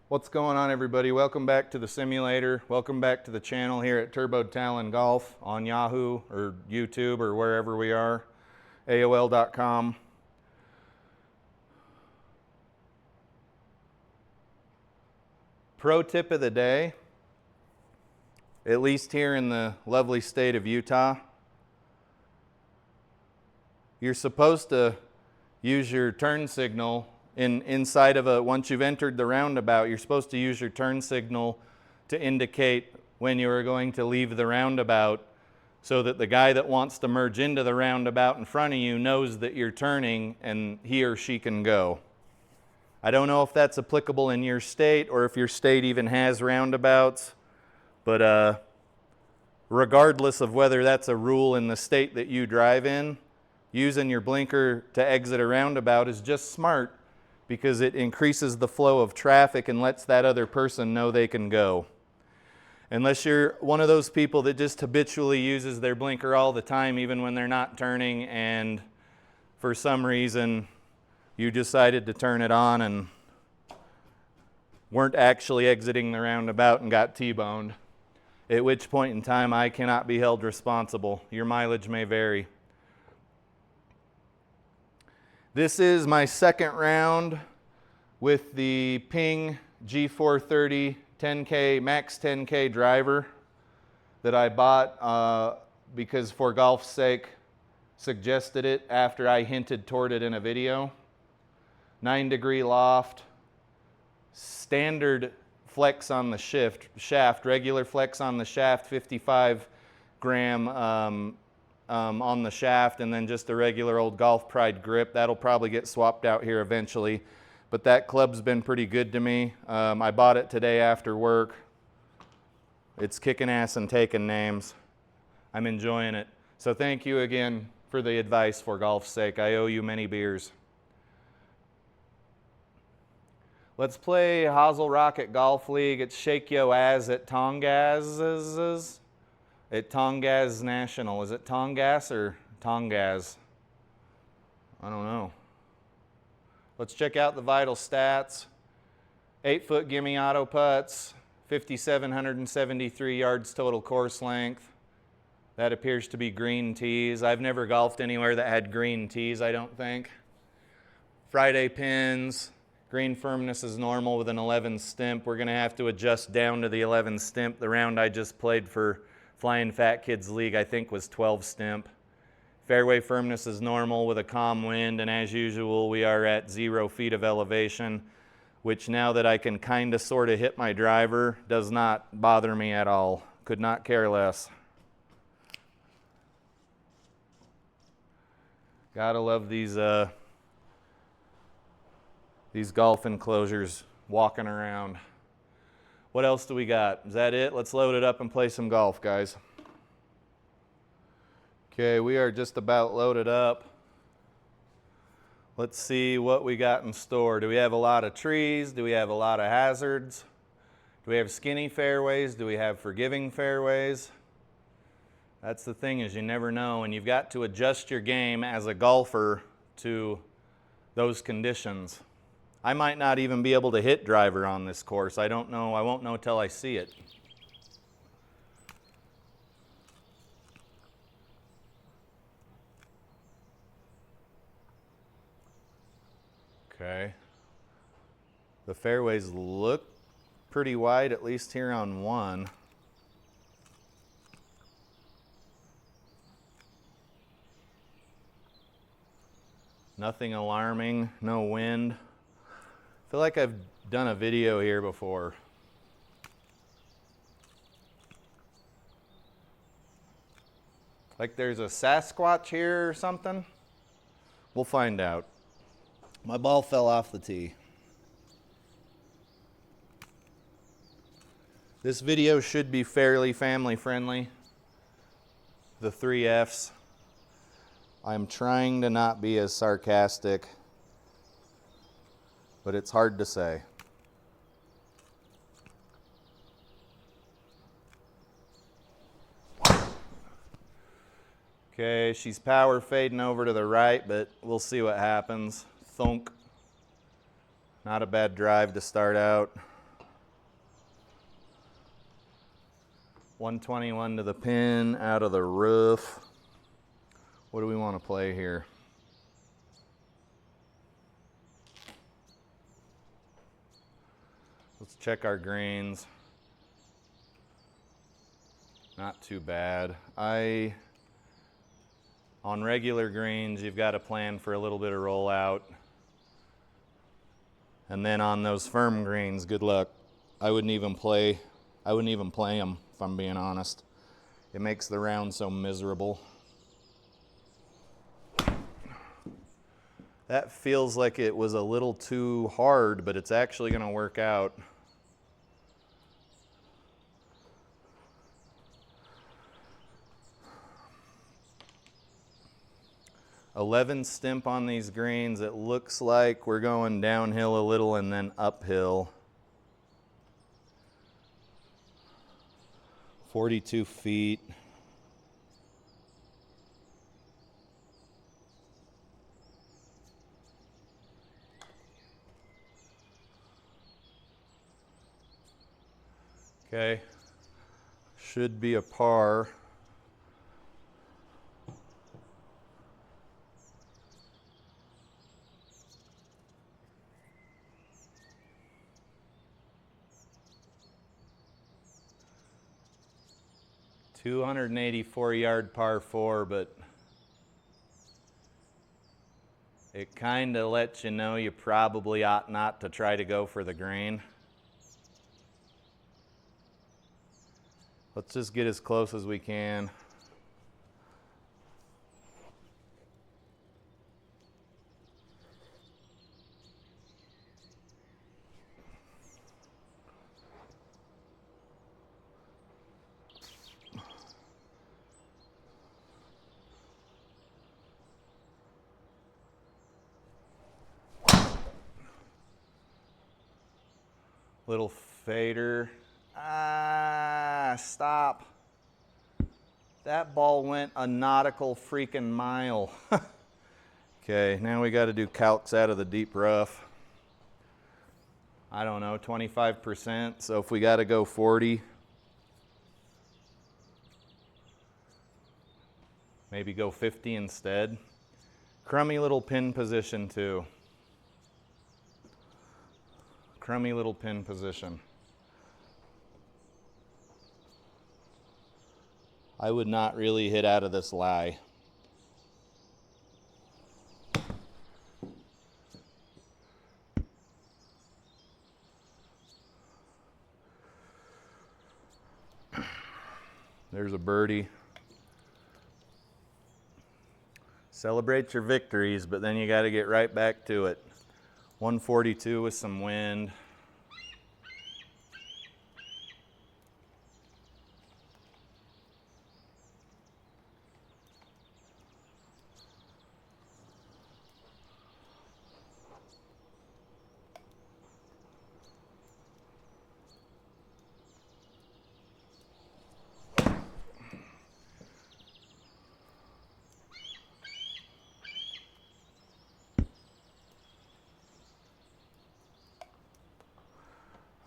What's going on, everybody? Welcome back to the simulator. Welcome back to the channel here at Turbo Talon Golf on Yahoo or YouTube or wherever we are, AOL.com. Pro tip of the day, at least here in the lovely state of Utah, you're supposed to use your turn signal inside of once you've entered the roundabout, you're supposed to use your turn signal to indicate when you are going to leave the roundabout so that the guy that wants to merge into the roundabout in front of you knows that you're turning and he or she can go. I don't know if that's applicable in your state or if your state even has roundabouts, but regardless of whether that's a rule in the state that you drive in, using your blinker to exit a roundabout is just smart because it increases the flow of traffic and lets that other person know they can go. Unless you're one of those people that just habitually uses their blinker all the time, even when they're not turning, and for some reason you decided to turn it on and weren't actually exiting the roundabout and got T-boned, at which point in time I cannot be held responsible. Your mileage may vary. This is my second round with the Ping G430 10K, max 10K driver that I bought because For Golf's Sake suggested it after I hinted toward it in a video. 9-degree loft, standard flex on the shaft, regular flex on the shaft, 55 gram on the shaft, and then just a regular old Golf Pride grip. That'll probably get swapped out here eventually, but that club's been pretty good to me. I bought it today after work. It's kicking ass and taking names. I'm enjoying it. So thank you again for the advice, For Golf's Sake. I owe you many beers. Let's play Hazel Rocket Golf League. It's Shake Yo Az at Tongass. At Tongass National. Is it Tongass or Tongass? I don't know. Let's check out the vital stats. 8-foot gimme auto putts, 5,773 yards total course length. That appears to be green tees. I've never golfed anywhere that had green tees, I don't think. Friday pins. Green firmness is normal with an 11 stimp. We're going to have to adjust down to the 11 stimp. The round I just played for Flying Fat Kids League, I think, was 12 stimp. Fairway firmness is normal with a calm wind, and as usual, we are at 0 feet of elevation, which now that I can kind of sort of hit my driver, does not bother me at all. Could not care less. Gotta love these golf enclosures walking around. What else do we got? Is that it? Let's load it up and play some golf, guys. Okay, we are just about loaded up. Let's see what we got in store. Do we have a lot of trees? Do we have a lot of hazards? Do we have skinny fairways? Do we have forgiving fairways? That's the thing, is you never know, and you've got to adjust your game as a golfer to those conditions. I might not even be able to hit driver on this course. I don't know. I won't know till I see it. Okay. The fairways look pretty wide, at least here on one. Nothing alarming, no wind. I feel like I've done a video here before. Like there's a Sasquatch here or something? We'll find out. My ball fell off the tee. This video should be fairly family friendly. The 3 Fs. I'm trying to not be as sarcastic, but it's hard to say. Okay, she's power fading over to the right, but we'll see what happens. Thunk. Not a bad drive to start out. 121 to the pin, out of the roof. What do we want to play here? Let's check our grains. Not too bad. On regular greens, you've got to plan for a little bit of rollout. And then on those firm greens, good luck. I wouldn't even play them, if I'm being honest. It makes the round so miserable. That feels like it was a little too hard, but it's actually going to work out. $11 stimp on these greens. It looks like we're going downhill a little and then uphill. 42 feet. Okay, should be a par. $284 par 4, but it kind of lets you know you probably ought not to try to go for the grain. Let's just get as close as we can. Little fader. Ah, stop. That ball went a nautical freaking mile. Okay, now we got to do calcs out of the deep rough. I don't know, 25%. So if we got to go 40, maybe go 50 instead. Crummy little pin position too. Crummy little pin position. I would not really hit out of this lie. There's a birdie. Celebrate your victories, but then you got to get right back to it. 142 with some wind.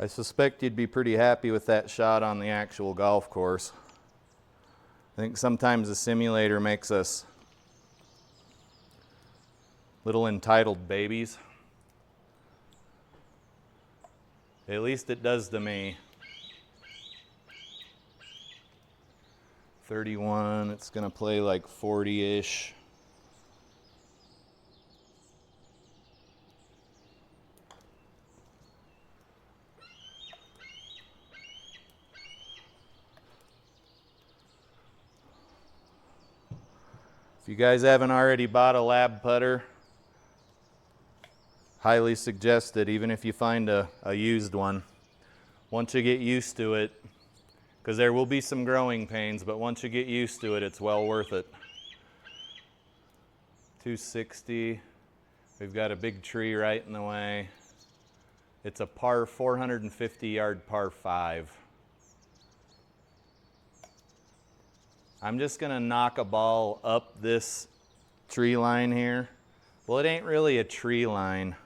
I suspect you'd be pretty happy with that shot on the actual golf course. I think sometimes the simulator makes us little entitled babies. At least it does to me. 31, it's gonna play like 40-ish. If you guys haven't already bought a lab putter, highly suggested, even if you find a used one. Once you get used to it, because there will be some growing pains, but once you get used to it, it's well worth it. 260, we've got a big tree right in the way. It's a par 450-yard par 5. I'm just gonna knock a ball up this tree line here. Well, it ain't really a tree line.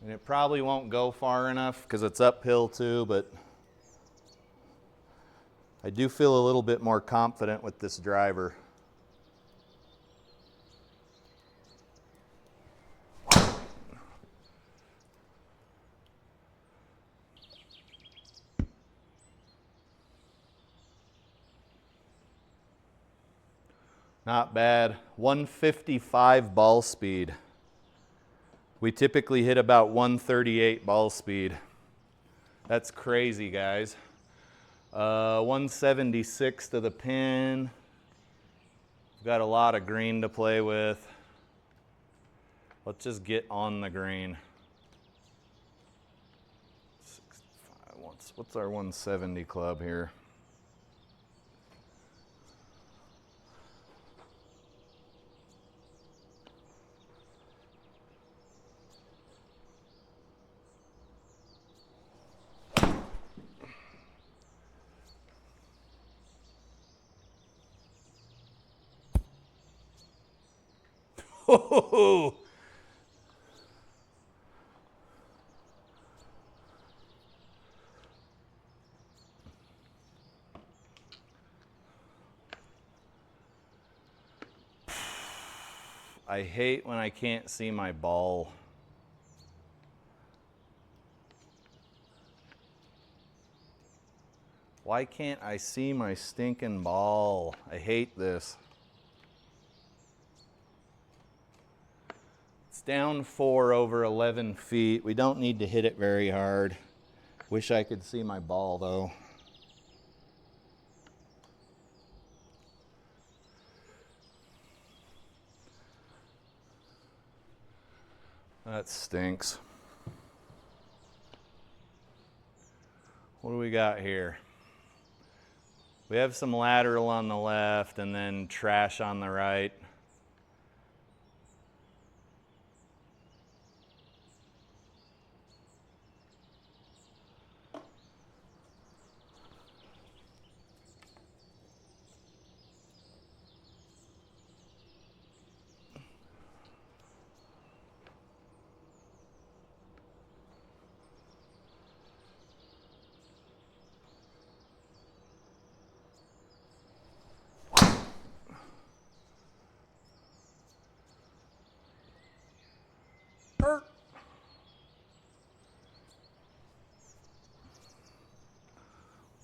And it probably won't go far enough because it's uphill too, but I do feel a little bit more confident with this driver. Not bad. 155 ball speed. We typically hit about 138 ball speed. That's crazy, guys. 176 to the pin. Got a lot of green to play with. Let's just get on the green. 65. What's our 170 club here? Oh, I hate when I can't see my ball. Why can't I see my stinking ball? I hate this. It's down 4 over 11 feet. We don't need to hit it very hard. Wish I could see my ball though. That stinks. What do we got here? We have some lateral on the left and then trash on the right.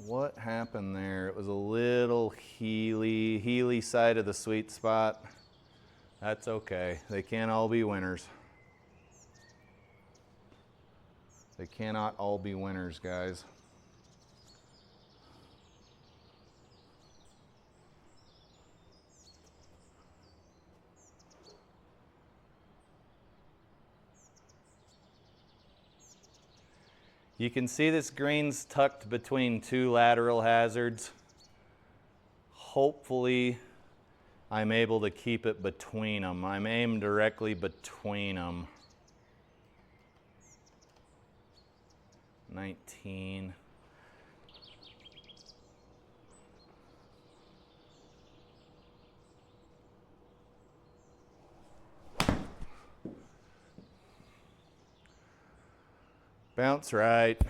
What happened there? It was a little heely side of the sweet spot. That's okay. They can't all be winners. They cannot all be winners, guys. You can see this green's tucked between 2 lateral hazards. Hopefully, I'm able to keep it between them. I'm aimed directly between them. 19. Bounce right.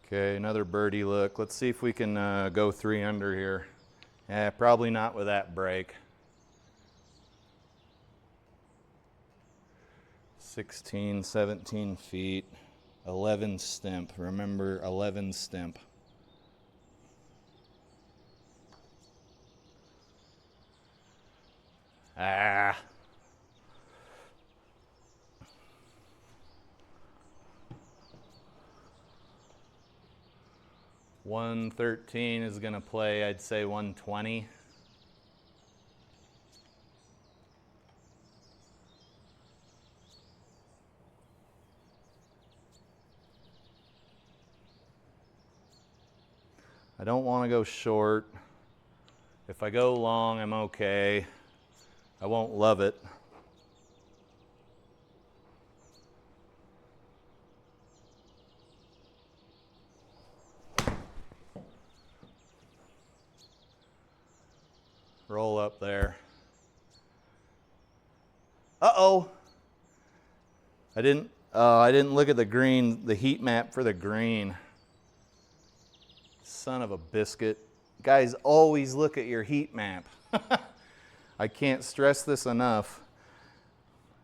Okay, another birdie look. Let's see if we can go 3 under here. Probably not with that break. 16, 17 feet, 11 stimp. Remember, 11 stimp. Ah. 113 is going to play, I'd say 120. I don't want to go short. If I go long, I'm okay. I won't love it. Roll up there. Uh-oh. I didn't look at the green, the heat map for the green. Son of a biscuit. Guys, always look at your heat map. I can't stress this enough,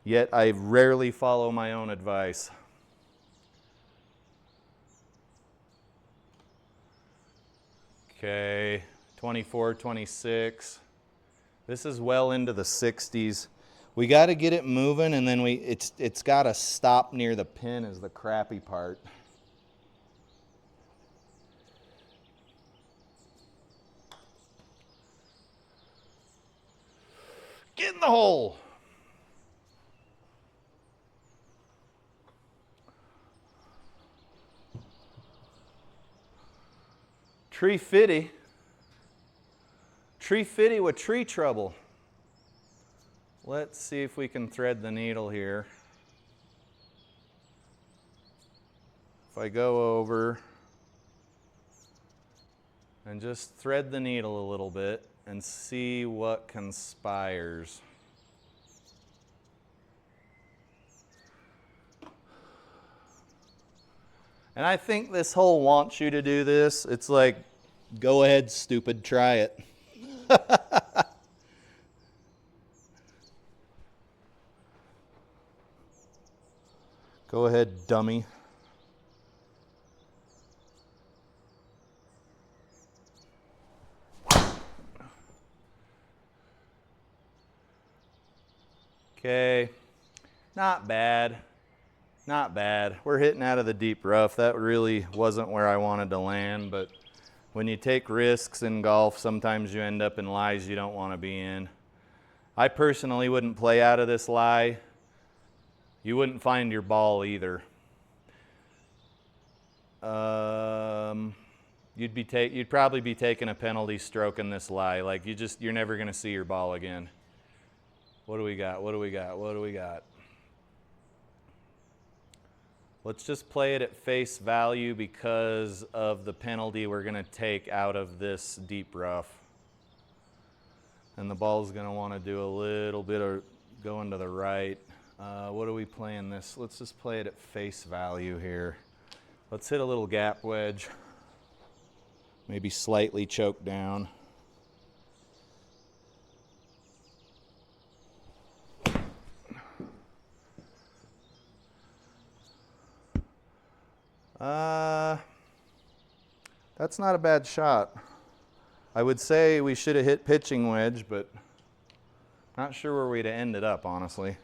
yet I rarely follow my own advice. Okay, 24, 26. This is well into the 60s. We got to get it moving, and then it's got to stop near the pin is the crappy part. Get in the hole. Tree fitty with tree trouble. Let's see if we can thread the needle here. If I go over and just thread the needle a little bit and see what conspires. And I think this hole wants you to do this. It's like, go ahead, stupid, try it. Go ahead, dummy. Okay, not bad, not bad. We're hitting out of the deep rough. That really wasn't where I wanted to land, but when you take risks in golf, sometimes you end up in lies you don't want to be in. I personally wouldn't play out of this lie. You wouldn't find your ball either. You'd probably be taking a penalty stroke in this lie. Like you're never going to see your ball again. What do we got? What do we got? What do we got? Let's just play it at face value because of the penalty we're going to take out of this deep rough. And the ball's going to want to do a little bit of going to the right. What are we playing this? Let's just play it at face value here. Let's hit a little gap wedge. Maybe slightly choke down. That's not a bad shot. I would say we should have hit pitching wedge, but not sure where we'd have ended up, honestly.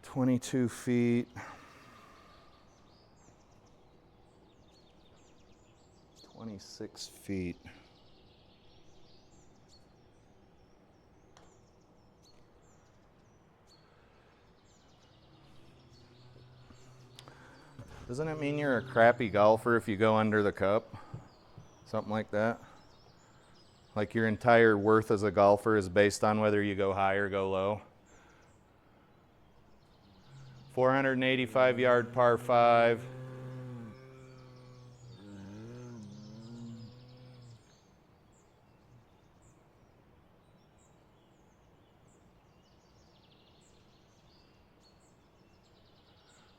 "22 feet. 26 feet. Doesn't it mean you're a crappy golfer if you go under the cup? Something like that? Like your entire worth as a golfer is based on whether you go high or go low? 485 yard par 5.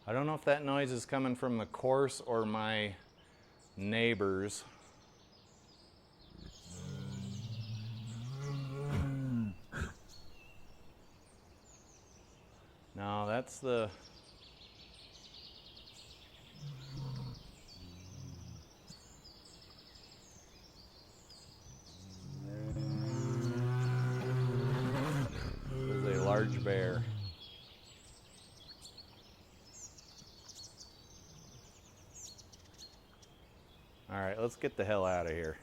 I don't know if that noise is coming from the course or my neighbors. No, that's the... This is a large bear. All right, let's get the hell out of here.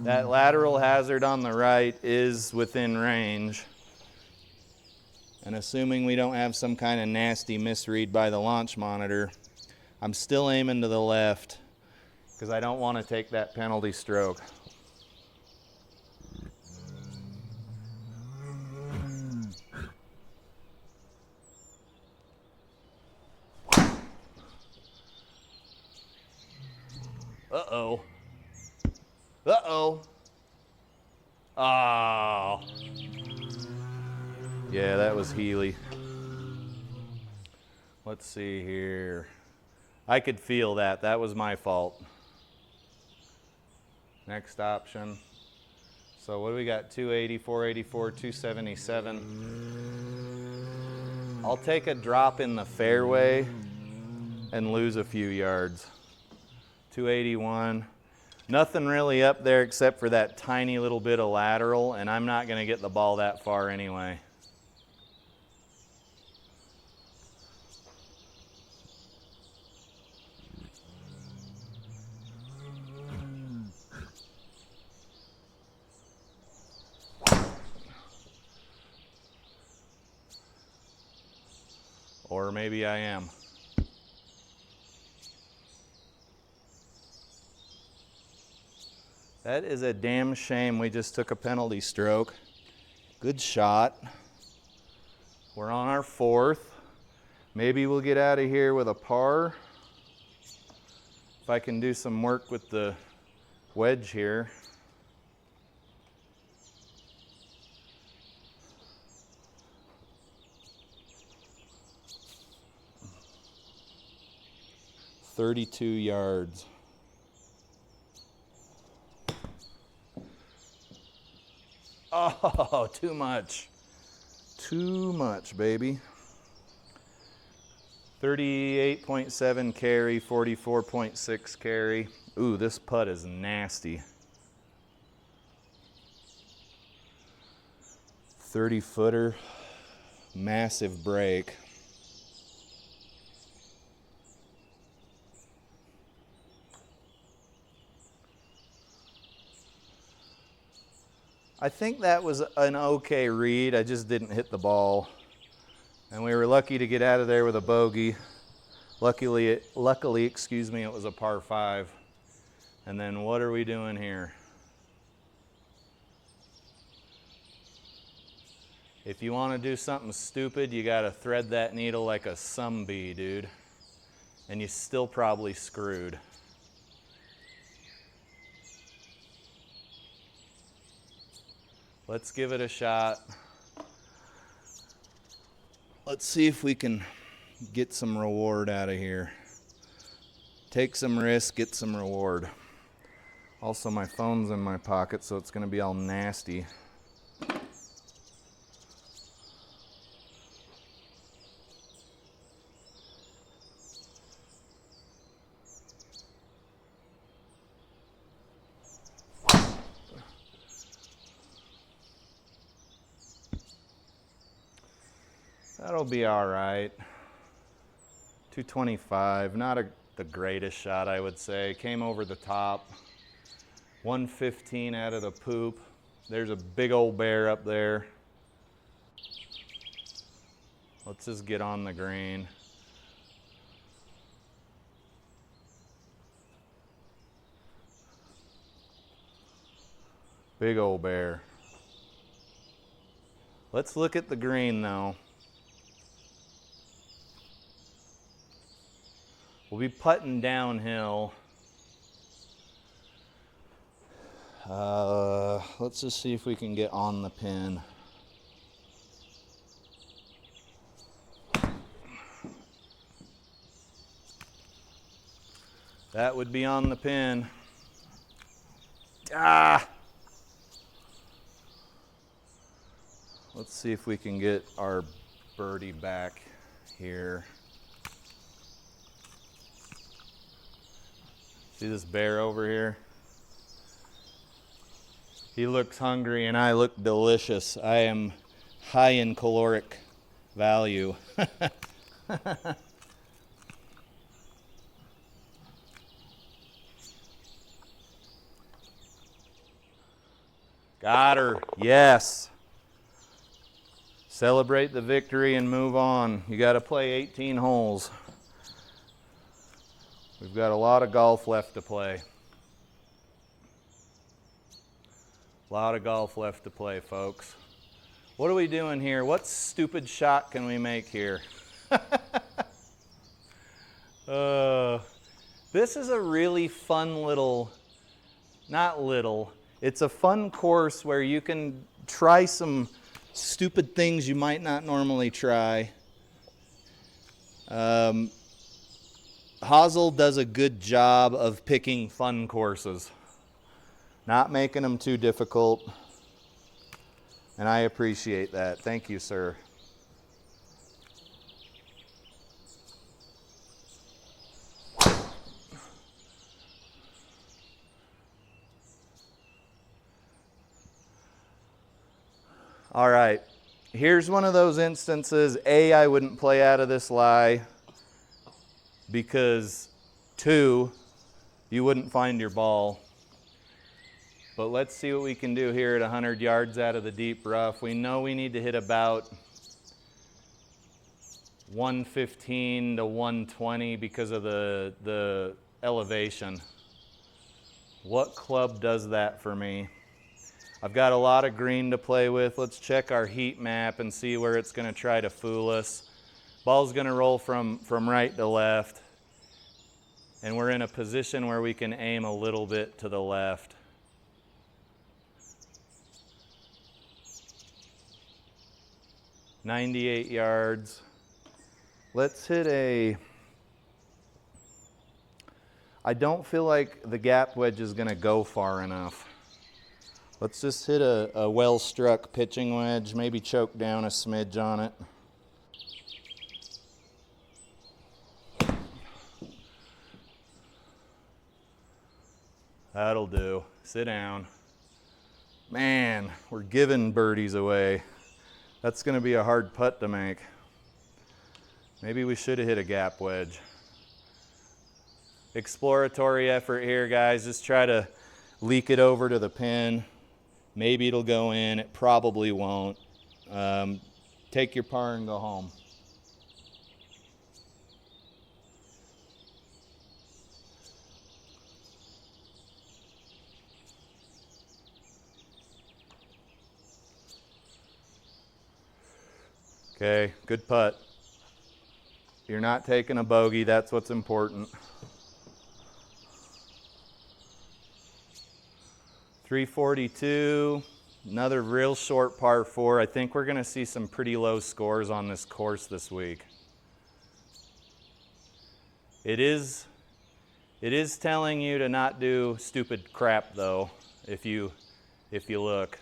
That lateral hazard on the right is within range. And assuming we don't have some kind of nasty misread by the launch monitor, I'm still aiming to the left because I don't want to take that penalty stroke. Uh-oh. Uh-oh. Oh. Yeah, that was Healy. Let's see here. I could feel that. That was my fault. Next option. So what do we got? 280, 484, 277. I'll take a drop in the fairway and lose a few yards. 281. Nothing really up there except for that tiny little bit of lateral, and I'm not going to get the ball that far anyway. Or maybe I am. That is a damn shame we just took a penalty stroke. Good shot. We're on our fourth. Maybe we'll get out of here with a par. If I can do some work with the wedge here. "32 yards. Oh, too much. Too much, baby. 38.7 carry, 44.6 carry. Ooh, this putt is nasty. 30-footer, massive break. I think that was an okay read. I just didn't hit the ball. And we were lucky to get out of there with a bogey. Luckily, excuse me, it was a par 5. And then what are we doing here? If you want to do something stupid, you got to thread that needle like a sumbee, dude. And you're still probably screwed. Let's give it a shot. Let's see if we can get some reward out of here. Take some risk, get some reward. Also, my phone's in my pocket, so it's going to be all nasty. That'll be all right. 225, not the greatest shot, I would say. Came over the top. 115 out of the poop. There's a big old bear up there. Let's just get on the green. Big old bear. Let's look at the green though. We'll be putting downhill. Let's just see if we can get on the pin. That would be on the pin. Ah! Let's see if we can get our birdie back here. See this bear over here? He looks hungry and I look delicious. I am high in caloric value. Got her, yes. Celebrate the victory and move on. You got to play 18 holes. We've got a lot of golf left to play. A lot of golf left to play, folks. What are we doing here? What stupid shot can we make here? This is a really fun little, not little, it's a fun course where you can try some stupid things you might not normally try. Hazel does a good job of picking fun courses, not making them too difficult, and I appreciate that. Thank you, sir. All right, here's one of those instances. A, I wouldn't play out of this lie because 2, you wouldn't find your ball. But let's see what we can do here at 100 yards out of the deep rough. We know we need to hit about 115 to 120 because of the elevation. What club does that for me? I've got a lot of green to play with. Let's check our heat map and see where it's going to try to fool us. Ball's going to roll from right to left, and we're in a position where we can aim a little bit to the left. "98 yards. Let's hit a... I don't feel like the gap wedge is going to go far enough. Let's just hit a well-struck pitching wedge, maybe choke down a smidge on it. That'll do. Sit down. Man, we're giving birdies away. That's going to be a hard putt to make. Maybe we should have hit a gap wedge. Exploratory effort here, guys. Just try to leak it over to the pin. Maybe it'll go in. It probably won't. Take your par and go home. Okay, good putt. You're not taking a bogey. That's what's important. 342, another real short par 4. I think we're going to see some pretty low scores on this course this week. It is telling you to not do stupid crap though, if you look.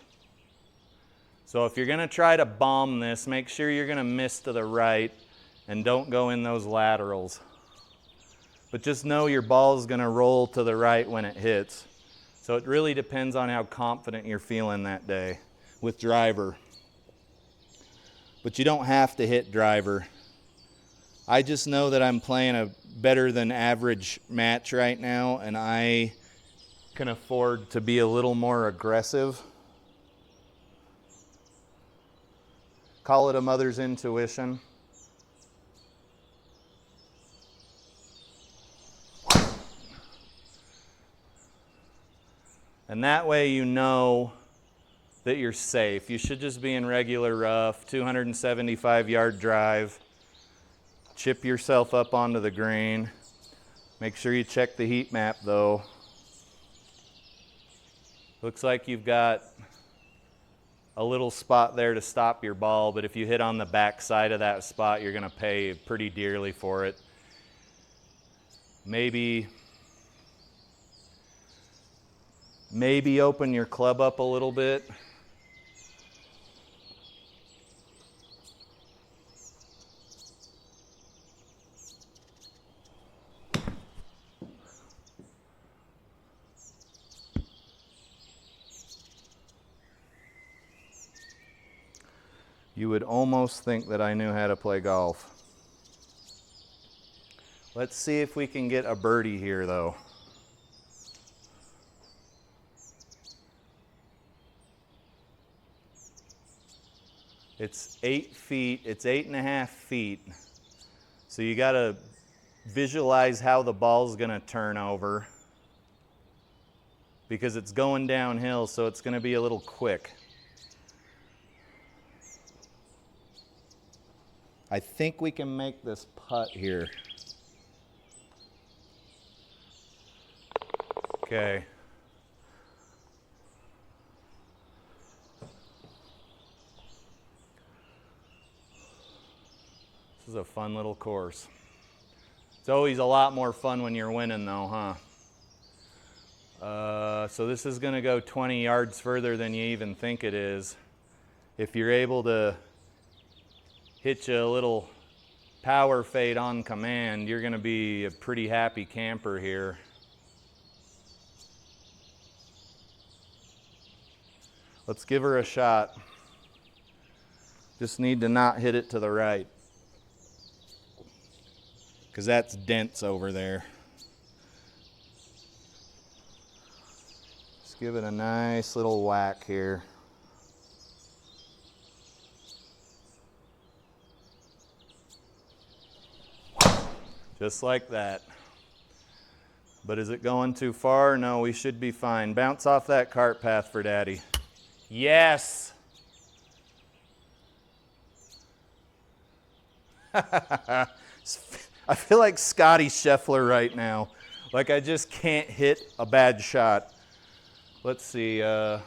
So if you're going to try to bomb this, make sure you're going to miss to the right and don't go in those laterals. But just know your ball is going to roll to the right when it hits. So it really depends on how confident you're feeling that day with driver. But you don't have to hit driver. I just know that I'm playing a better than average match right now, and I can afford to be a little more aggressive. Call it a mother's intuition. And that way you know that you're safe. You should just be in regular rough, 275-yard drive. Chip yourself up onto the green. Make sure you check the heat map though. Looks like you've got a little spot there to stop your ball, but if you hit on the back side of that spot, you're gonna pay pretty dearly for it. Maybe open your club up a little bit. You would almost think that I knew how to play golf. Let's see if we can get a birdie here though. It's 8 feet, it's 8.5 feet. So you gotta visualize how the ball's gonna turn over because it's going downhill, so it's gonna be a little quick. I think we can make this putt here. Okay. This is a fun little course. It's always a lot more fun when you're winning though, huh? So this is going to go 20 yards further than you even think it is. If you're able to hit you a little power fade on command, you're going to be a pretty happy camper here. Let's give her a shot. Just need to not hit it to the right, because that's dense over there. Just give it a nice little whack here. Just like that. But is it going too far? No, we should be fine. Bounce off that cart path for Daddy. Yes! I feel like Scotty Scheffler right now. Like I just can't hit a bad shot. Let's see. If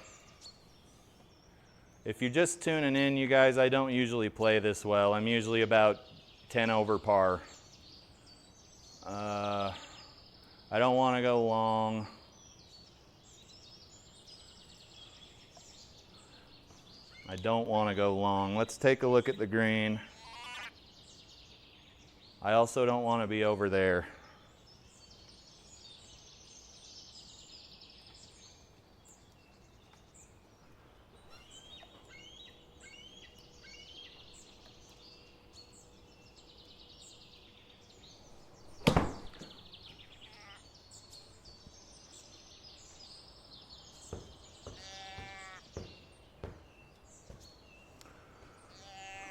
you're just tuning in, you guys, I don't usually play this well. I'm usually about 10 over par. I don't want to go long. I don't want to go long. Let's take a look at the green. I also don't want to be over there.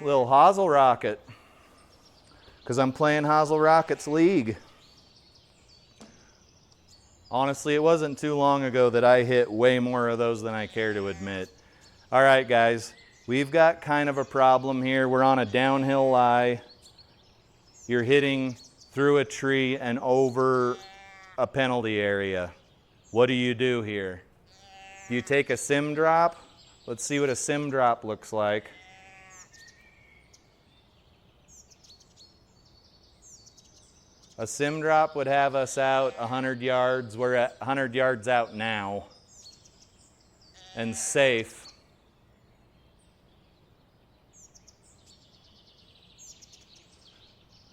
Little Hosel Rocket, because I'm playing Hosel Rocket's league. Honestly, it wasn't too long ago that I hit way more of those than I care to admit. All right, guys, we've got kind of a problem here. We're on a downhill lie. You're hitting through a tree and over a penalty area. What do you do here? Do you take a sim drop? Let's see what a sim drop looks like. A sim drop would have us out 100 yards. We're at 100 yards out now. And safe.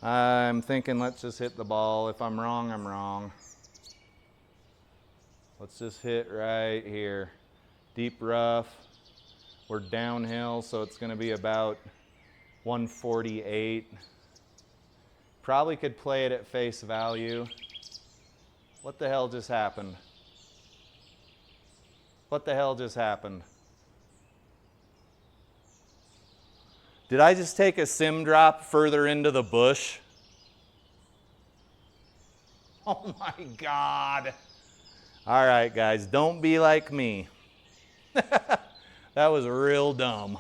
I'm thinking let's just hit the ball. If I'm wrong, I'm wrong. Let's just hit right here. Deep rough. We're downhill, so it's going to be about 148. Probably could play it at face value. What the hell just happened? What the hell just happened? Did I just take a sim drop further into the bush? Oh my God. All right, guys, don't be like me. That was real dumb.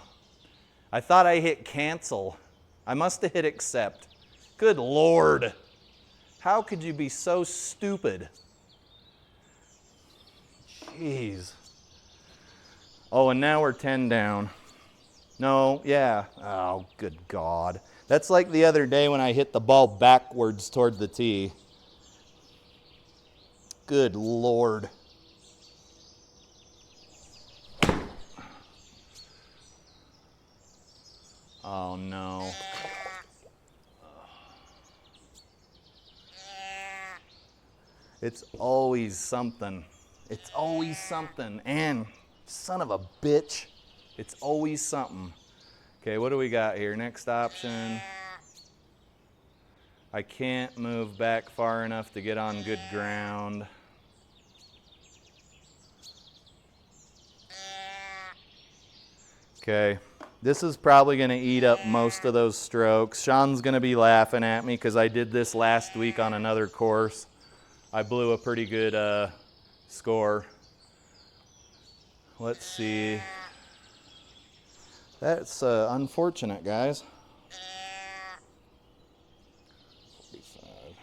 I thought I hit cancel. I must have hit accept. Good Lord. How could you be so stupid? Jeez. Oh, and now we're 10 down. No, yeah. Oh, good God. That's like the other day when I hit the ball backwards toward the tee. Good Lord. Oh, no. It's always something. It's always something. And son of a bitch, it's always something. Okay, what do we got here? Next option. I can't move back far enough to get on good ground. Okay, this is probably going to eat up most of those strokes. Sean's going to be laughing at me because I did this last week on another course. I blew a pretty good score. Let's see. That's unfortunate, guys. 45.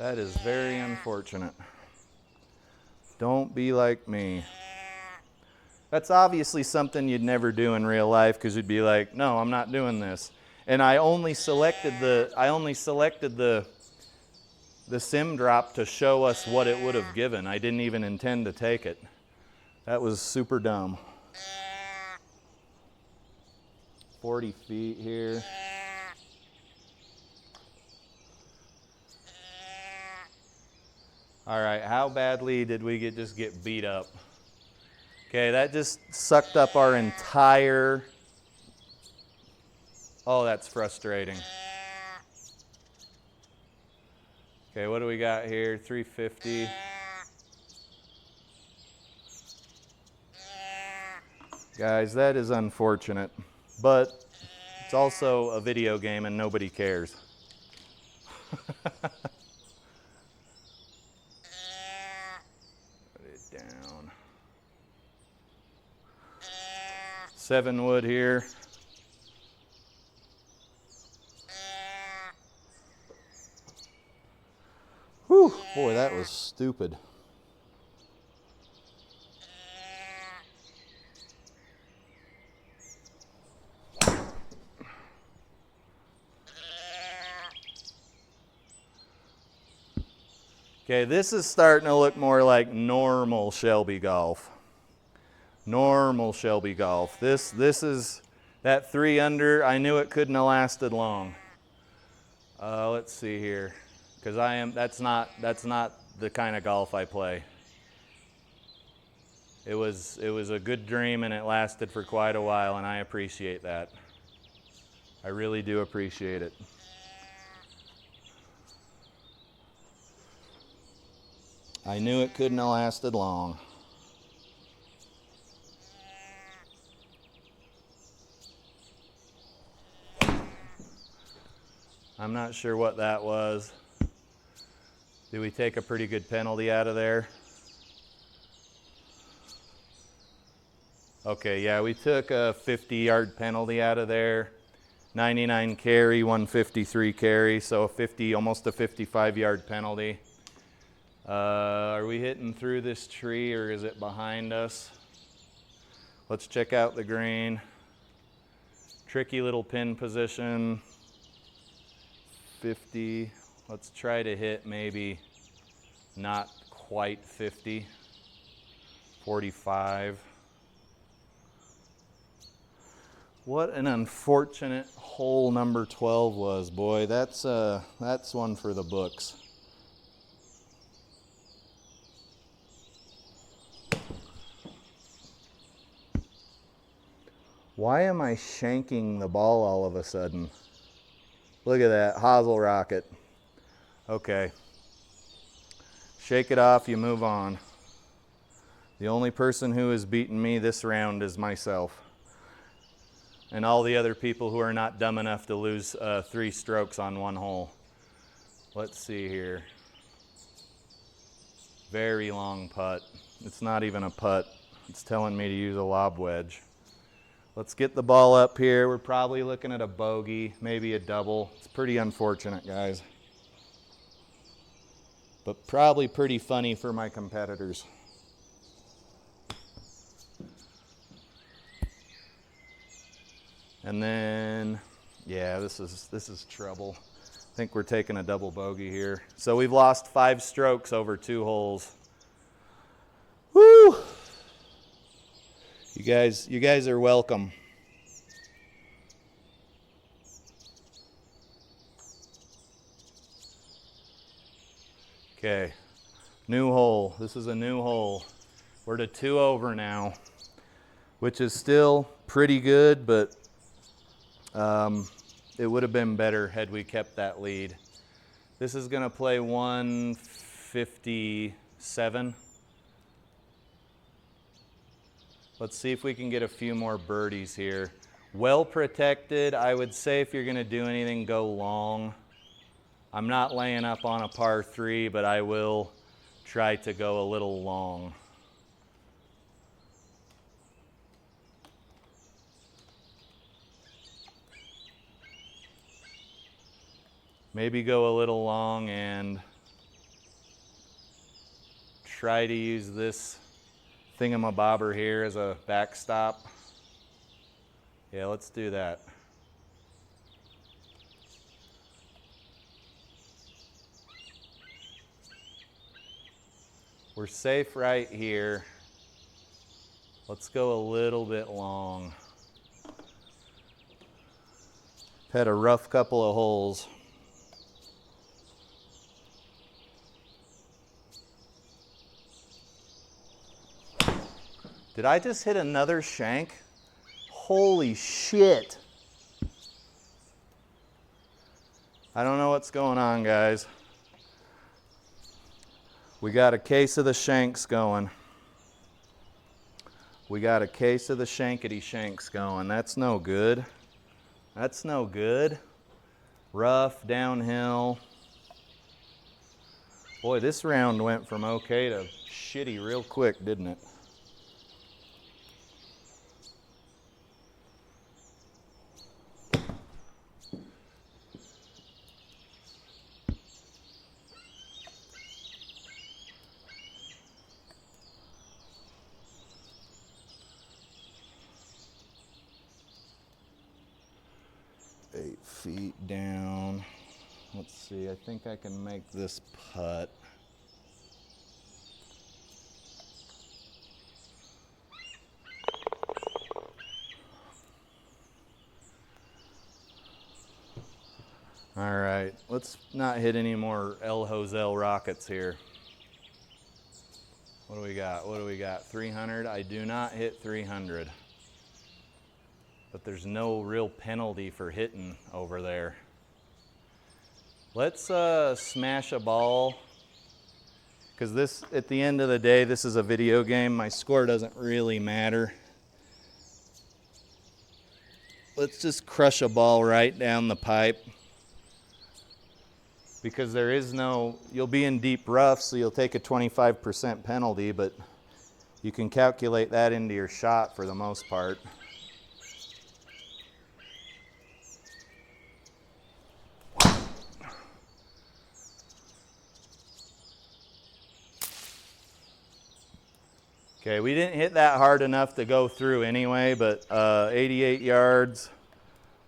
That is very unfortunate. Don't be like me. That's obviously something you'd never do in real life, because you'd be like, no, I'm not doing this. And I only selected the sim drop to show us what it would have given. I didn't even intend to take it. That was super dumb. 40 feet here. All right, how badly did we just get beat up? Okay, that just sucked up our entire... Oh, that's frustrating. Okay, what do we got here? 350. Guys, that is unfortunate, but it's also a video game and nobody cares. Put it down. 7 wood here. Whew, boy, that was stupid. Okay, this is starting to look more like normal Shelby golf. Normal Shelby golf. This is that 3 under. I knew it couldn't have lasted long. Let's see here, because that's not the kind of golf I play. It was a good dream and it lasted for quite a while, and I appreciate that. I really do appreciate it. I knew it couldn't have lasted long. I'm not sure what that was. Did we take a pretty good penalty out of there? Okay, yeah, we took a 50-yard penalty out of there. 99 carry, 153 carry, so almost a 55-yard penalty. Are we hitting through this tree or is it behind us? Let's check out the green. Tricky little pin position. 50. Let's try to hit maybe not quite 50. 45. What an unfortunate hole number 12 was, boy. That's one for the books. Why am I shanking the ball all of a sudden? Look at that, hosel rocket. Okay. Shake it off, you move on. The only person who has beaten me this round is myself. And all the other people who are not dumb enough to lose 3 strokes on 1 hole. Let's see here. Very long putt. It's not even a putt. It's telling me to use a lob wedge. Let's get the ball up here. We're probably looking at a bogey, maybe a double. It's pretty unfortunate, guys. But probably pretty funny for my competitors. And then, yeah, this is trouble. I think we're taking a double bogey here. So we've lost 5 strokes over 2 holes. Woo! You guys are welcome. Okay, new hole. This is a new hole. We're to 2 over now, which is still pretty good, but it would have been better had we kept that lead. This is gonna play 157. Let's see if we can get a few more birdies here. Well protected. I would say if you're gonna do anything, go long. I'm not laying up on a par 3, but I will try to go a little long. Maybe go a little long and try to use this thingamabobber here as a backstop? Yeah, let's do that. We're safe right here. Let's go a little bit long. Had a rough couple of holes. Did I just hit another shank? Holy shit. I don't know what's going on, guys. We got a case of the shanks going. We got a case of the shankety shanks going. That's no good. That's no good. Rough, downhill. Boy, this round went from okay to shitty real quick, didn't it? Feet down. Let's see, I think I can make this putt. All right, let's not hit any more El Josel rockets here. What do we got? What do we got? 300? I do not hit 300. But there's no real penalty for hitting over there. Let's smash a ball, because this, at the end of the day, this is a video game. My score doesn't really matter. Let's just crush a ball right down the pipe, because there is no, you'll be in deep rough, so you'll take a 25% penalty, but you can calculate that into your shot for the most part. Okay, we didn't hit that hard enough to go through anyway, but 88 yards,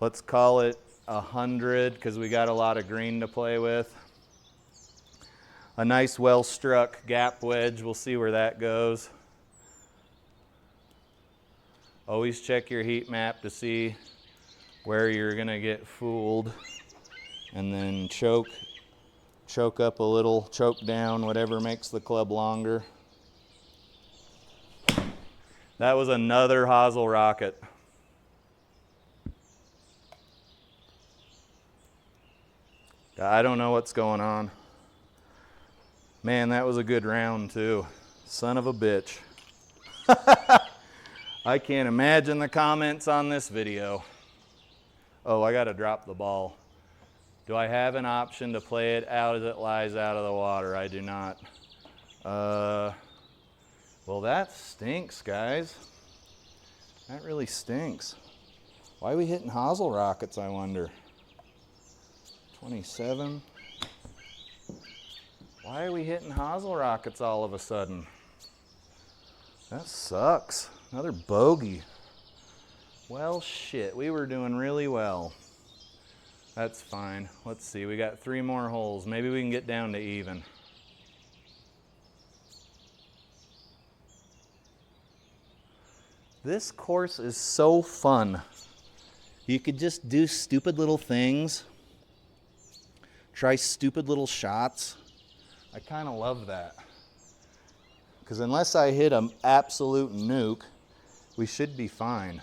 let's call it 100 because we got a lot of green to play with. A nice well-struck gap wedge, we'll see where that goes. Always check your heat map to see where you're gonna get fooled, and then choke up a little, choke down, whatever makes the club longer. That was another hosel rocket. I don't know what's going on. Man, that was a good round too. Son of a bitch. I can't imagine the comments on this video. Oh, I gotta drop the ball. Do I have an option to play it out as it lies out of the water? I do not. Well, that stinks, guys. That really stinks. Why are we hitting hosel rockets, I wonder? 27. Why are we hitting hosel rockets all of a sudden? That sucks. Another bogey. Well, shit, we were doing really well. That's fine. Let's see, we got 3 more holes. Maybe we can get down to even. This course is so fun. You could just do stupid little things, try stupid little shots. I kind of love that. Because unless I hit an absolute nuke, we should be fine.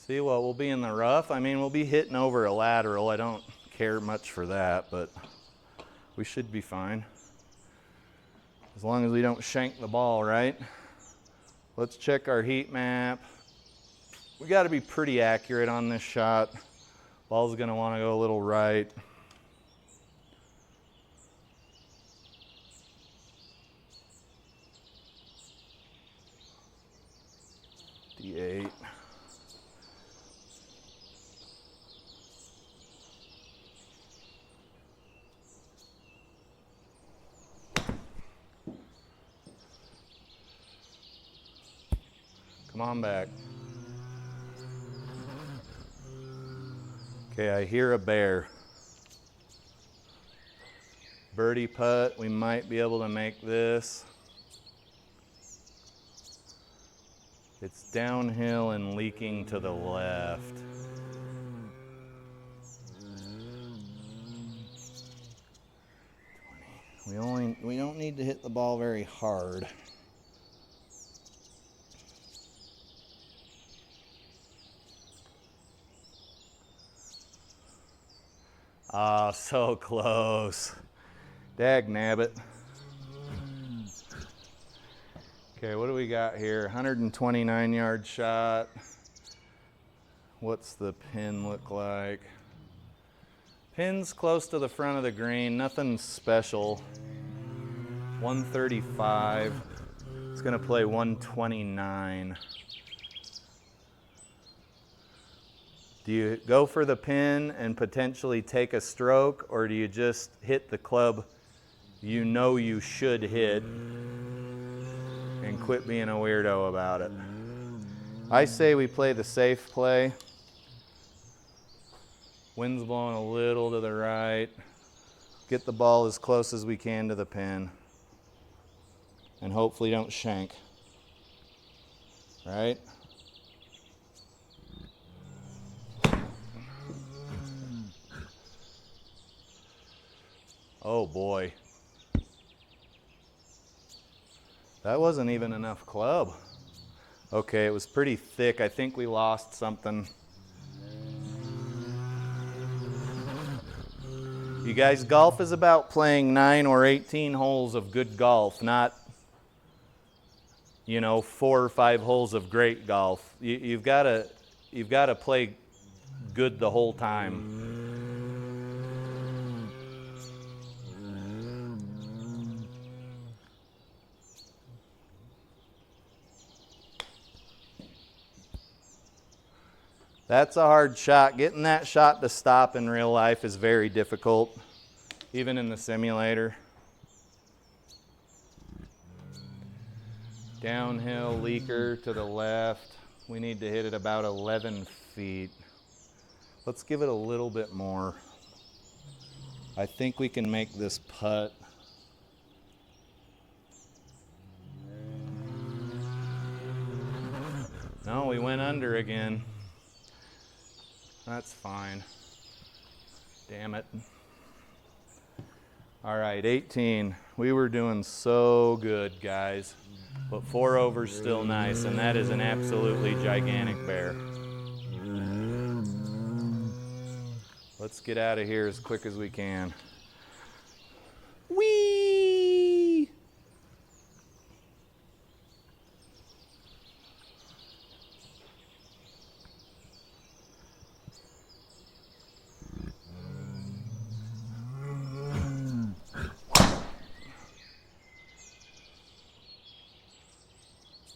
See, well, we'll be in the rough. I mean, we'll be hitting over a lateral. I don't care much for that, but we should be fine. As long as we don't shank the ball, right? Let's check our heat map. We got to be pretty accurate on this shot. Ball's going to want to go a little right. 58. Come on back. Okay, I hear a bear. Birdie putt, we might be able to make this. It's downhill and leaking to the left. We don't need to hit the ball very hard. Ah, so close. Dag nabbit. Okay, what do we got here? 129-yard shot. What's the pin look like? Pin's close to the front of the green, nothing special. 135. It's gonna play 129. Do you go for the pin and potentially take a stroke, or do you just hit the club you know you should hit and quit being a weirdo about it? I say we play the safe play. Wind's blowing a little to the right. Get the ball as close as we can to the pin. And hopefully don't shank. Right? Oh boy. That wasn't even enough club. Okay, it was pretty thick. I think we lost something. You guys, golf is about playing 9 or 18 holes of good golf, not, you know, 4 or 5 holes of great golf. You've got to play good the whole time. That's a hard shot. Getting that shot to stop in real life is very difficult, even in the simulator. Downhill leaker to the left. We need to hit it about 11 feet. Let's give it a little bit more. I think we can make this putt. No, we went under again. That's fine. Damn it. All right, 18. We were doing so good, guys. But 4 over's still nice, and that is an absolutely gigantic bear. Let's get out of here as quick as we can. Whee!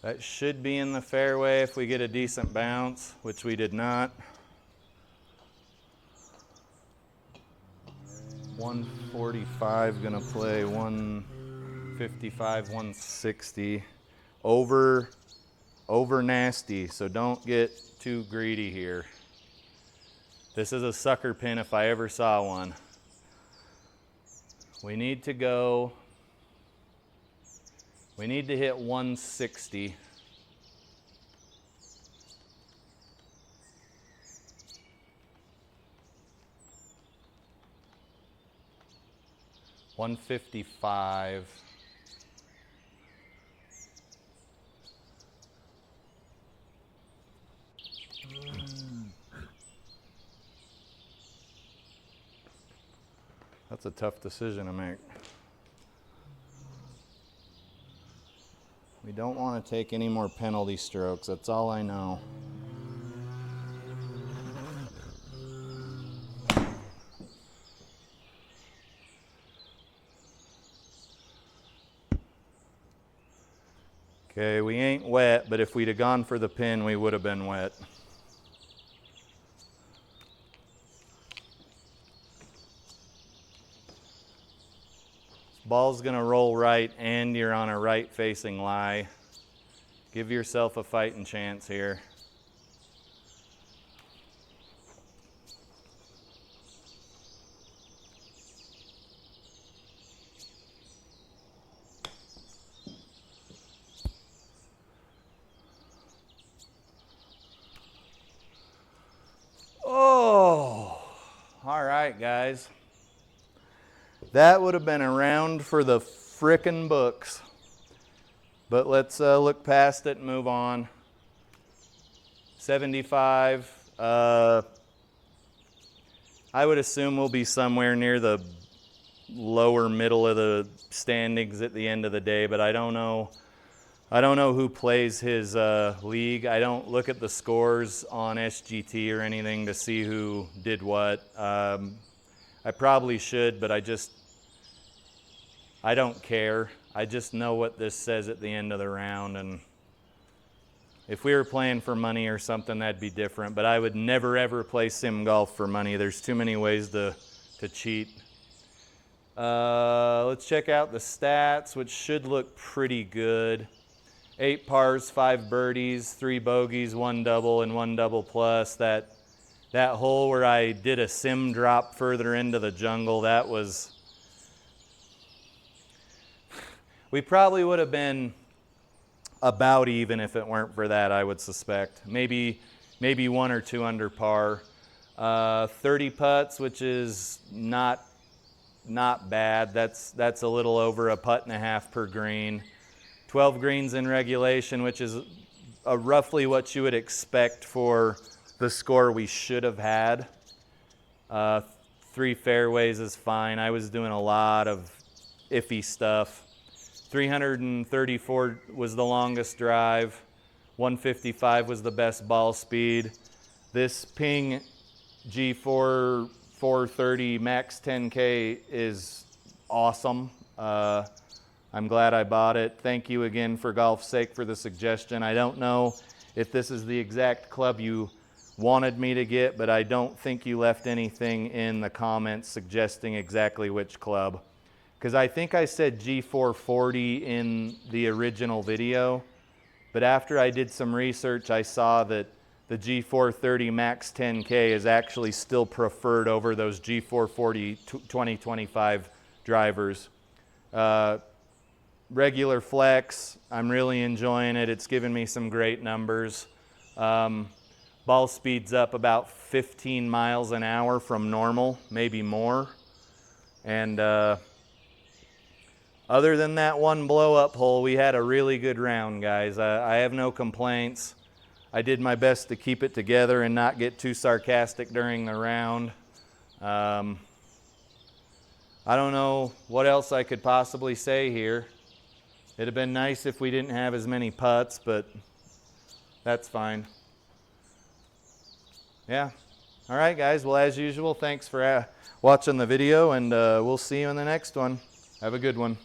That should be in the fairway if we get a decent bounce, which we did not. 145 gonna play 155, 160. Over nasty, so don't get too greedy here. This is a sucker pin if I ever saw one. We need to hit 160. $155. That's a tough decision to make. We don't want to take any more penalty strokes. That's all I know. Okay, we ain't wet, but if we'd have gone for the pin, we would have been wet. Ball's gonna roll right and you're on a right facing lie. Give yourself a fighting chance here. Oh, all right, guys. That would have been a round for the frickin' books. But let's look past it and move on. 75. I would assume we'll be somewhere near the lower middle of the standings at the end of the day, but I don't know. I don't know who plays his league. I don't look at the scores on SGT or anything to see who did what. I probably should, but I don't care. I just know what this says at the end of the round, and if we were playing for money or something, that'd be different, but I would never ever play sim golf for money. There's too many ways to cheat. Let's check out the stats, which should look pretty good. 8 pars, 5 birdies, 3 bogeys, 1 double, and 1 double plus. That hole where I did a sim drop further into the jungle, that was... We probably would have been about even if it weren't for that, I would suspect. Maybe 1 or 2 under par. 30 putts, which is not bad. That's a little over a putt and a half per green. 12 greens in regulation, which is roughly what you would expect for the score we should have had. 3 fairways is fine. I was doing a lot of iffy stuff. 334 was the longest drive. 155 was the best ball speed. This Ping G4 430 Max 10K is awesome. I'm glad I bought it. Thank you again for Golf's Sake for the suggestion. I don't know if this is the exact club you wanted me to get, but I don't think you left anything in the comments suggesting exactly which club. Because I think I said G440 in the original video, but after I did some research, I saw that the G430 Max 10K is actually still preferred over those G440 2025 drivers. Regular flex, I'm really enjoying it. It's given me some great numbers. Ball speed's up about 15 miles an hour from normal, maybe more. And other than that one blow-up hole, we had a really good round, guys. I have no complaints. I did my best to keep it together and not get too sarcastic during the round. I don't know what else I could possibly say here. It'd have been nice if we didn't have as many putts, but that's fine. Yeah. All right, guys. Well, as usual, thanks for watching the video, and we'll see you in the next one. Have a good one.